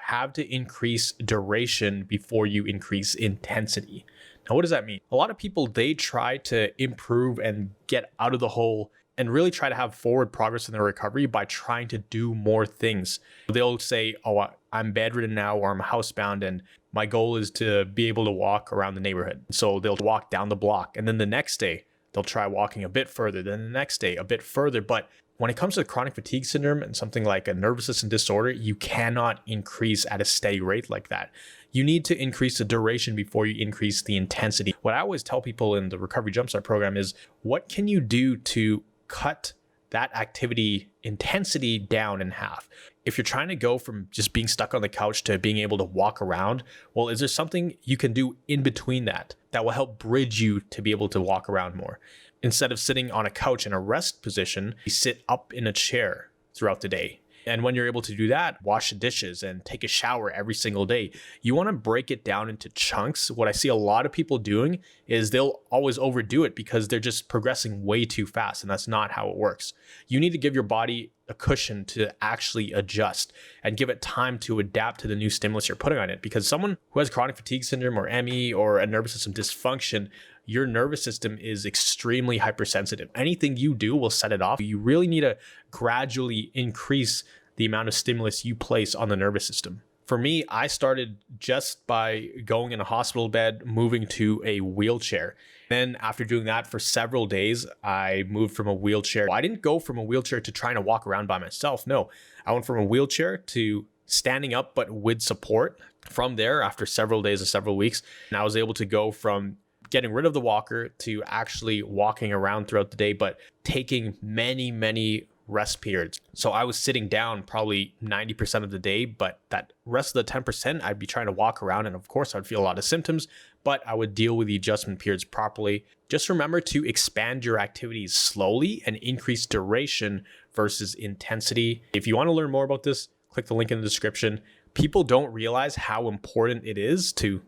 have to increase duration before you increase intensity. Now, what does that mean? A lot of people, they try to improve and get out of the hole and really try to have forward progress in their recovery by trying to do more things. They'll say, oh, I'm bedridden now, or I'm housebound, and my goal is to be able to walk around the neighborhood. So they'll walk down the block, and then the next day they'll try walking a bit further, then the next day a bit further. But when it comes to chronic fatigue syndrome and something like a nervous system disorder, you cannot increase at a steady rate like that. You need to increase the duration before you increase the intensity. What I always tell people in the Recovery Jumpstart program is, what can you do to cut that activity intensity down in half? If you're trying to go from just being stuck on the couch to being able to walk around, well, is there something you can do in between that will help bridge you to be able to walk around more? Instead of sitting on a couch in a rest position, you sit up in a chair throughout the day. And when you're able to do that, wash the dishes and take a shower every single day. You want to break it down into chunks. What I see a lot of people doing is they'll always overdo it because they're just progressing way too fast, and that's not how it works. You need to give your body a cushion to actually adjust and give it time to adapt to the new stimulus you're putting on it. Because someone who has chronic fatigue syndrome or ME or a nervous system dysfunction, your nervous system is extremely hypersensitive. Anything you do will set it off. You really need to gradually increase the amount of stimulus you place on the nervous system. For me, I started just by going in a hospital bed, moving to a wheelchair. Then after doing that for several days, I moved from a wheelchair. I didn't go from a wheelchair to trying to walk around by myself. No, I went from a wheelchair to standing up, but with support. From there, after several days or several weeks, and I was able to go from getting rid of the walker to actually walking around throughout the day, but taking many rest periods. So I was sitting down probably 90% of the day, but that rest of the 10%, I'd be trying to walk around, and of course I'd feel a lot of symptoms, but I would deal with the adjustment periods properly. Just remember to expand your activities slowly and increase duration versus intensity. If you want to learn more about this, click the link in the description. People don't realize how important it is to